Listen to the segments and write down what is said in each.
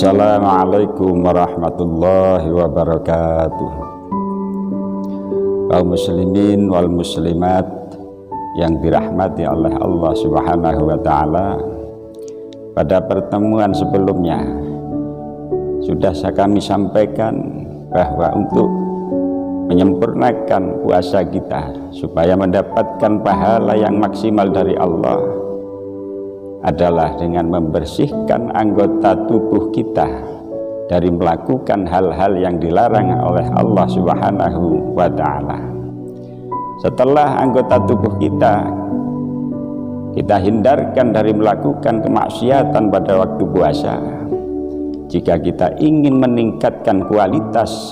Assalamualaikum warahmatullahi wabarakatuh. Kaum muslimin wal muslimat yang dirahmati oleh Allah Subhanahu wa ta'ala, pada pertemuan sebelumnya sudah kami sampaikan bahwa untuk menyempurnakan puasa kita supaya mendapatkan pahala yang maksimal dari Allah adalah dengan membersihkan anggota tubuh kita dari melakukan hal-hal yang dilarang oleh Allah Subhanahu wa ta'ala. Setelah anggota tubuh kita hindarkan dari melakukan kemaksiatan pada waktu puasa, jika kita ingin meningkatkan kualitas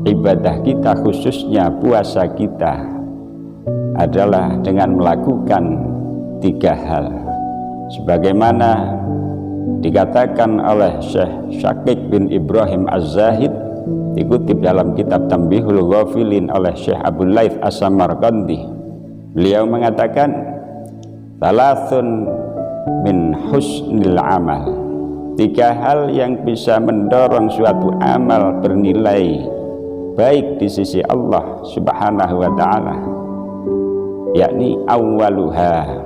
ibadah kita, khususnya puasa kita, adalah dengan melakukan 3 hal. Sebagaimana dikatakan oleh Syekh Syakik bin Ibrahim Az-Zahid, dikutip dalam kitab Tanbihul Ghafilin oleh Syekh Abdul Laith As-Samarqandi. Beliau mengatakan, "Thalathun min husnil amal." 3 hal yang bisa mendorong suatu amal bernilai baik di sisi Allah Subhanahu wa ta'ala, yakni awwaluha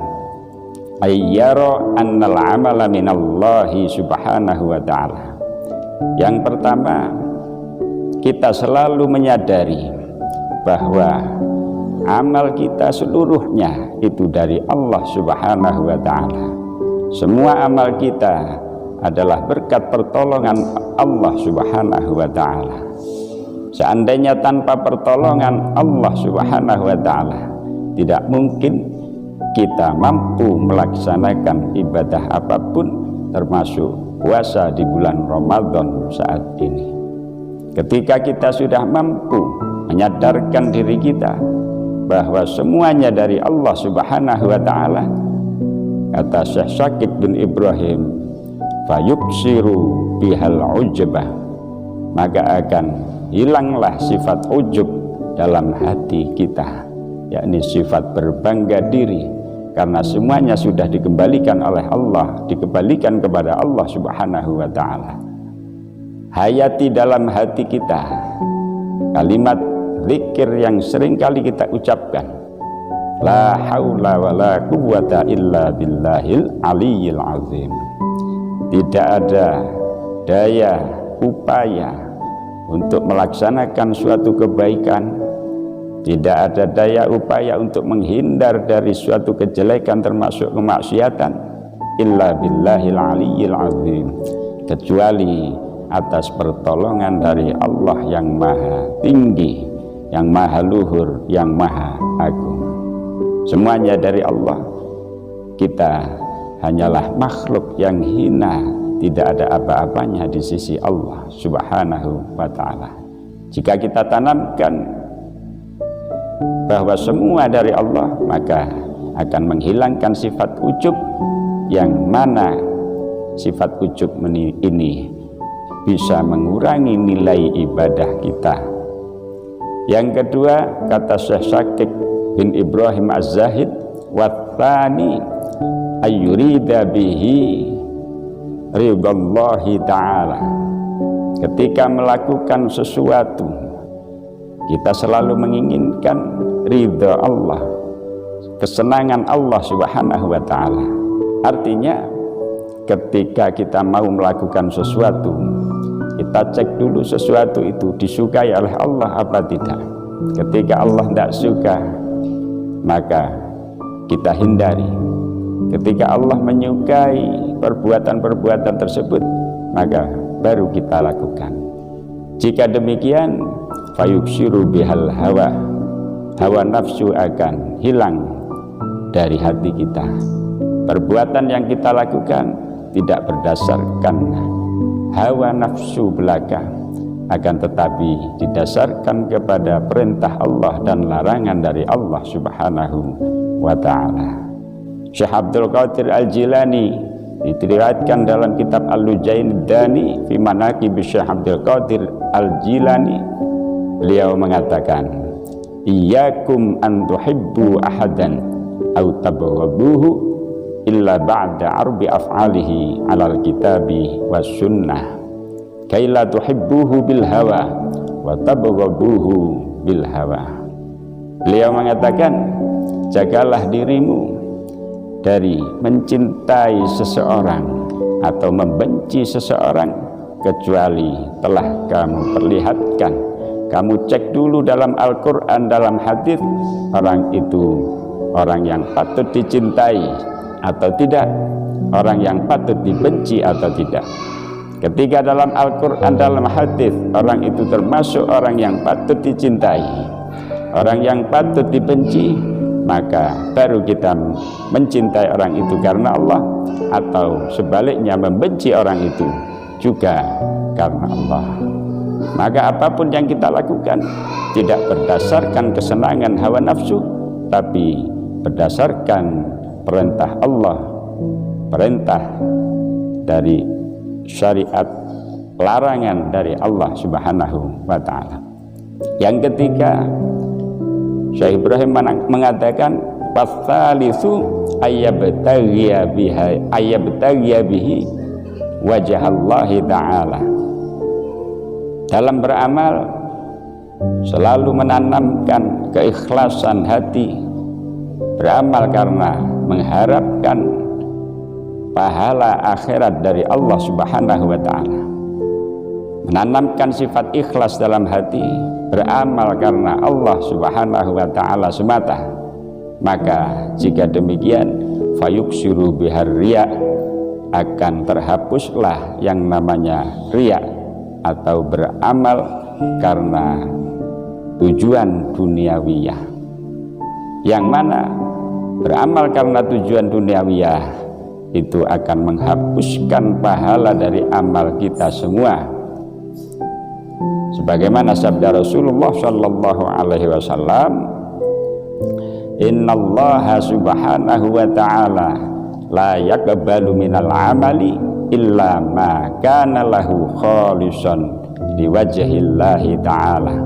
ayyara annal amala minallahi subhanahu wa ta'ala. Yang pertama, kita selalu menyadari bahwa amal kita seluruhnya itu dari Allah Subhanahu wa ta'ala. Semua amal kita adalah berkat pertolongan Allah Subhanahu wa ta'ala. Seandainya tanpa pertolongan Allah Subhanahu wa ta'ala, tidak mungkin kita mampu melaksanakan ibadah apapun, termasuk puasa di bulan Ramadan saat ini. Ketika kita sudah mampu menyadarkan diri kita bahwa semuanya dari Allah Subhanahu wa ta'ala, kata Syekh Syakik bin Ibrahim, fayuksiru bihal ujbah, maka akan hilanglah sifat ujub dalam hati kita, yakni sifat berbangga diri, karena semuanya sudah dikembalikan oleh Allah, dikembalikan kepada Allah Subhanahu wa ta'ala. Hayati dalam hati kita kalimat zikir yang sering kali kita ucapkan, la haula wa la quwwata illa billahil aliyyil azim. Tidak ada daya upaya untuk melaksanakan suatu kebaikan, tidak ada daya upaya untuk menghindar dari suatu kejelekan termasuk kemaksiatan, illa billahil aliyyil azim, kecuali atas pertolongan dari Allah yang maha tinggi, yang maha luhur, yang maha agung. Semuanya dari Allah. Kita hanyalah makhluk yang hina, tidak ada apa-apanya di sisi Allah Subhanahu wa ta'ala. Jika kita tanamkan bahwa semua dari Allah, maka akan menghilangkan sifat ujub, yang mana sifat ujub ini bisa mengurangi nilai ibadah kita. Yang kedua, kata Syekh Syakik bin Ibrahim Az-Zahid, wathani ayyurida bihi ridallahi ta'ala. Ketika melakukan sesuatu, kita selalu menginginkan ridha Allah, kesenangan Allah Subhanahu wa ta'ala. Artinya ketika kita mau melakukan sesuatu, kita cek dulu sesuatu itu disukai oleh Allah apa tidak. Ketika Allah tidak suka, maka kita hindari. Ketika Allah menyukai perbuatan-perbuatan tersebut, maka baru kita lakukan. Jika demikian, fayuksiru bihal hawa nafsu akan hilang dari hati kita. Perbuatan yang kita lakukan tidak berdasarkan hawa nafsu belaka, akan tetapi didasarkan kepada perintah Allah dan larangan dari Allah Subhanahu wa ta'ala. Syekh Abdul Qadir Al-Jilani diriwayatkan dalam kitab Al-Lujain Dani fi Manaqib Syekh Abdul Qadir Al-Jilani, beliau mengatakan, iyyakum an tuhibbu ahadan aw tabghaduhu illa ba'da arbi af'alihi alal kitabi was sunnah. kaila tuhibbuhu bil hawa wa tabghaduhu bil hawa. Beliau mengatakan, jagalah dirimu dari mencintai seseorang atau membenci seseorang kecuali telah kamu perlihatkan, kamu cek dulu dalam Al-Quran, dalam hadis, orang itu orang yang patut dicintai atau tidak, orang yang patut dibenci atau tidak. Ketika dalam Al-Quran, dalam hadis, orang itu termasuk orang yang patut dicintai, orang yang patut dibenci, maka baru kita mencintai orang itu karena Allah, atau sebaliknya membenci orang itu juga karena Allah. Maka apapun yang kita lakukan tidak berdasarkan kesenangan hawa nafsu, tapi berdasarkan perintah Allah, perintah dari syariat, larangan dari Allah Subhanahu wa ta'ala. Yang ketiga, Syekh Ibrahim mengatakan, "Fatsalitsu ayyabtaghiya bihi wajah Allah ta'ala." Dalam beramal selalu menanamkan keikhlasan hati, beramal karena mengharapkan pahala akhirat dari Allah Subhanahu wa ta'ala, menanamkan sifat ikhlas dalam hati, beramal karena Allah Subhanahu wa ta'ala semata. Maka jika demikian, fayuksiru bihar riya, akan terhapuslah yang namanya riya atau beramal karena tujuan duniawiyah, yang mana beramal karena tujuan duniawiyah itu akan menghapuskan pahala dari amal kita semua. Sebagaimana sabda Rasulullah sallallahu alaihi wasallam, "Innallaha subhanahu wa ta'ala la yaqbalu minal amali illa ma kana lahu khalisan liwajhillahi ta'ala."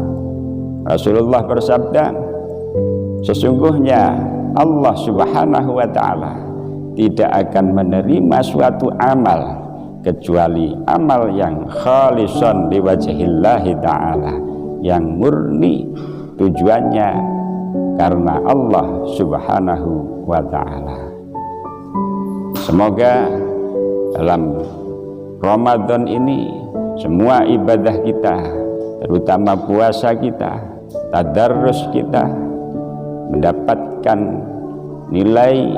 Rasulullah bersabda, sesungguhnya Allah Subhanahu wa ta'ala tidak akan menerima suatu amal kecuali amal yang khalisan liwajhillahi ta'ala, yang murni tujuannya karena Allah Subhanahu wa ta'ala. Semoga dalam Ramadan ini semua ibadah kita, terutama puasa kita, tadarrus kita, mendapatkan nilai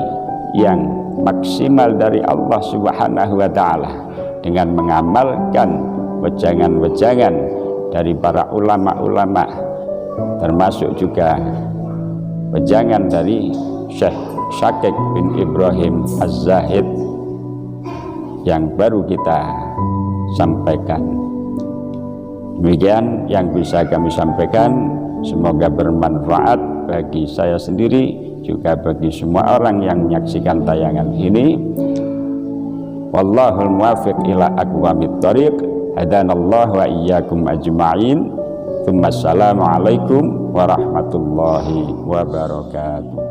yang maksimal dari Allah Subhanahu wa ta'ala dengan mengamalkan wejangan-wejangan dari para ulama-ulama, termasuk juga wejangan dari Syekh Syakik bin Ibrahim Az-Zahid yang baru kita sampaikan. Demikian yang bisa kami sampaikan, semoga bermanfaat bagi saya sendiri, juga bagi semua orang yang menyaksikan tayangan ini. Wallahul muwaffiq ila aqwamit thoriq, hadanallahu wa iyyakum ajma'in. Assalamualaikum warahmatullahi wabarakatuh.